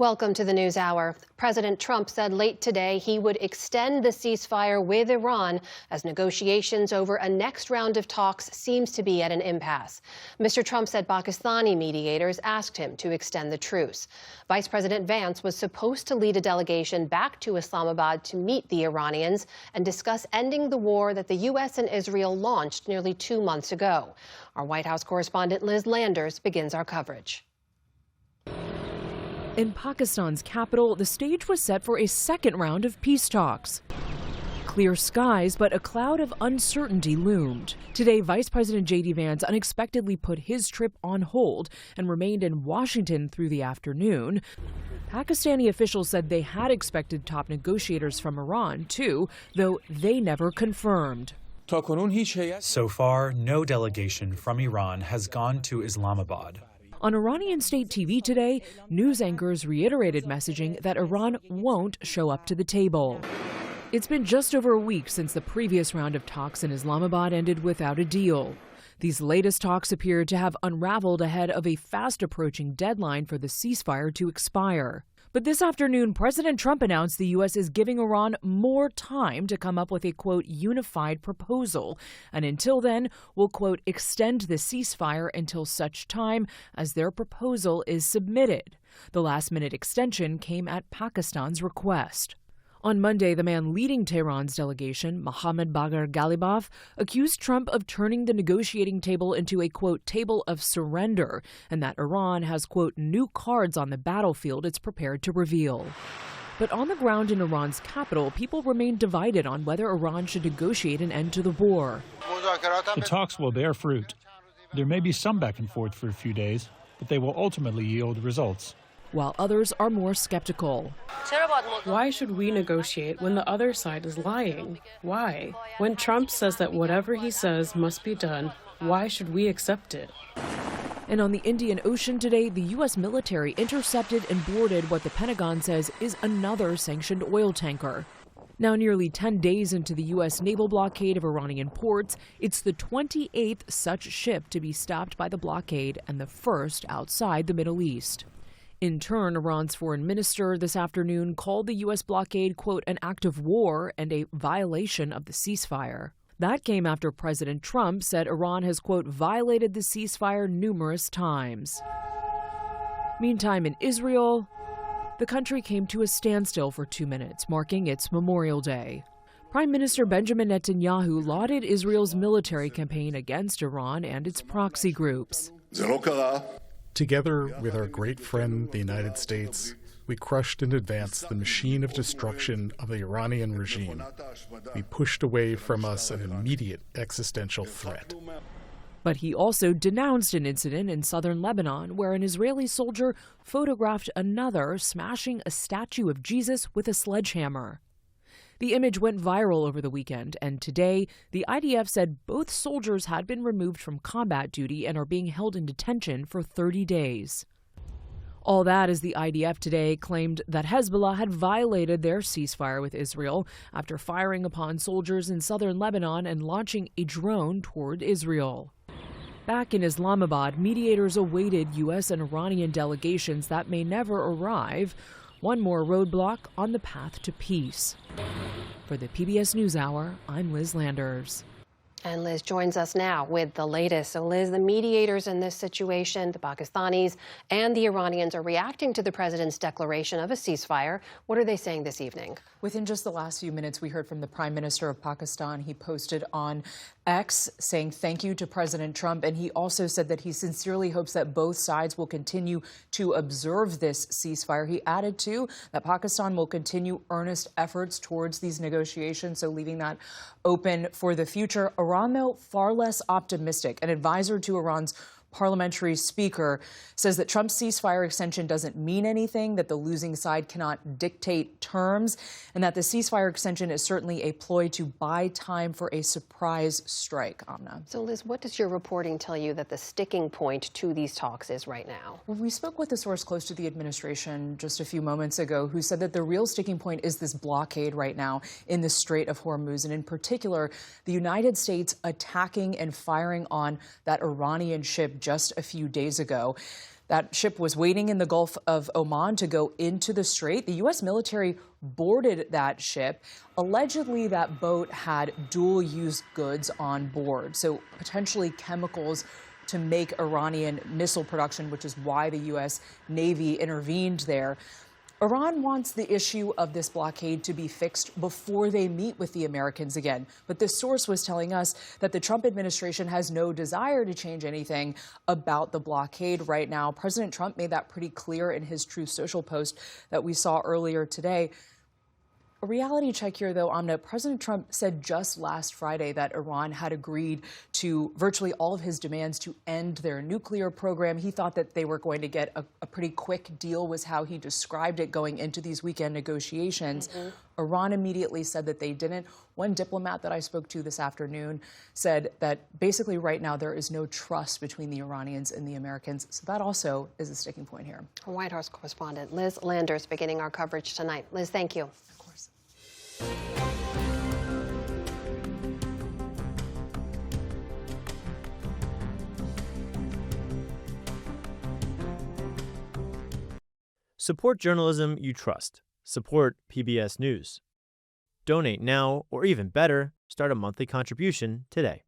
Welcome to the News Hour. President Trump said late today he would extend the ceasefire with Iran as negotiations over a next round of talks seems to be at an impasse. Mr. Trump said Pakistani mediators asked him to extend the truce. Vice President Vance was supposed to lead a delegation back to Islamabad to meet the Iranians and discuss ending the war that the U.S. and Israel launched nearly 2 months ago. Our White House correspondent Liz Landers begins our coverage. In Pakistan's capital, the stage was set for a second round of peace talks. Clear skies, but a cloud of uncertainty loomed. Today, Vice President J.D. Vance unexpectedly put his trip on hold and remained in Washington through the afternoon. Pakistani officials said they had expected top negotiators from Iran, too, though they never confirmed. So far, no delegation from Iran has gone to Islamabad. On Iranian state TV today, news anchors reiterated messaging that Iran won't show up to the table. It's been just over a week since the previous round of talks in Islamabad ended without a deal. These latest talks appear to have unraveled ahead of a fast-approaching deadline for the ceasefire to expire. But this afternoon, President Trump announced the U.S. is giving Iran more time to come up with a, quote, unified proposal. And until then, will, quote, extend the ceasefire until such time as their proposal is submitted. The last-minute extension came at Pakistan's request. On Monday, the man leading Tehran's delegation, Mohammad Bagher Ghalibaf, accused Trump of turning the negotiating table into a, quote, table of surrender, and that Iran has, quote, new cards on the battlefield it's prepared to reveal. But on the ground in Iran's capital, people remain divided on whether Iran should negotiate an end to the war. The talks will bear fruit. There may be some back and forth for a few days, but they will ultimately yield results. While others are more skeptical. Why should we negotiate when the other side is lying? Why? When Trump says that whatever he says must be done, why should we accept it? And on the Indian Ocean today, the U.S. military intercepted and boarded what the Pentagon says is another sanctioned oil tanker. Now, nearly 10 days into the U.S. naval blockade of Iranian ports, it's the 28th such ship to be stopped by the blockade and the first outside the Middle East. In turn, Iran's foreign minister this afternoon called the U.S. blockade, quote, an act of war and a violation of the ceasefire. That came after President Trump said Iran has, quote, violated the ceasefire numerous times. Meantime, in Israel, the country came to a standstill for 2 minutes, marking its Memorial Day. Prime Minister Benjamin Netanyahu lauded Israel's military campaign against Iran and its proxy groups. Together with our great friend, the United States, we crushed and advanced the machine of destruction of the Iranian regime. We pushed away from us an immediate existential threat. But he also denounced an incident in southern Lebanon where an Israeli soldier photographed another smashing a statue of Jesus with a sledgehammer. The image went viral over the weekend, and today, the IDF said both soldiers had been removed from combat duty and are being held in detention for 30 days. All that as the IDF today claimed that Hezbollah had violated their ceasefire with Israel after firing upon soldiers in southern Lebanon and launching a drone toward Israel. Back in Islamabad, mediators awaited U.S. and Iranian delegations that may never arrive. One more roadblock on the path to peace. For the PBS News Hour, I'm Liz Landers. And Liz joins us now with the latest. So, Liz, the mediators in this situation, the Pakistanis and the Iranians, are reacting to the president's declaration of a ceasefire. What are they saying this evening? Within just the last few minutes, we heard from the Prime Minister of Pakistan. He posted on X saying thank you to President Trump, and he also said that he sincerely hopes that both sides will continue to observe this ceasefire. He added, too, that Pakistan will continue earnest efforts towards these negotiations, so leaving that open for the future. Iran, though, far less optimistic. An advisor to Iran's parliamentary speaker says that Trump's ceasefire extension doesn't mean anything, that the losing side cannot dictate terms, and that the ceasefire extension is certainly a ploy to buy time for a surprise strike. Amna. So, Liz, what does your reporting tell you that the sticking point to these talks is right now? Well, we spoke with a source close to the administration just a few moments ago who said that the real sticking point is this blockade right now in the Strait of Hormuz, and in particular, the United States attacking and firing on that Iranian ship just a few days ago. That ship was waiting in the Gulf of Oman to go into the strait. The U.S. military boarded that ship. Allegedly, that boat had dual-use goods on board, so potentially chemicals to make Iranian missile production, which is why the U.S. Navy intervened there. Iran wants the issue of this blockade to be fixed before they meet with the Americans again. But this source was telling us that the Trump administration has no desire to change anything about the blockade right now. President Trump made that pretty clear in his Truth Social post that we saw earlier today. A reality check here, though, Amna. President Trump said just last Friday that Iran had agreed to virtually all of his demands to end their nuclear program. He thought that they were going to get a pretty quick deal, was how he described it going into these weekend negotiations. Iran immediately said that they didn't. One diplomat that I spoke to this afternoon said that basically right now there is no trust between the Iranians and the Americans. So that also is a sticking point here. Our White House correspondent Liz Landers beginning our coverage tonight. Liz, thank you. Support journalism you trust. Support PBS News. Donate now, or even better, start a monthly contribution today.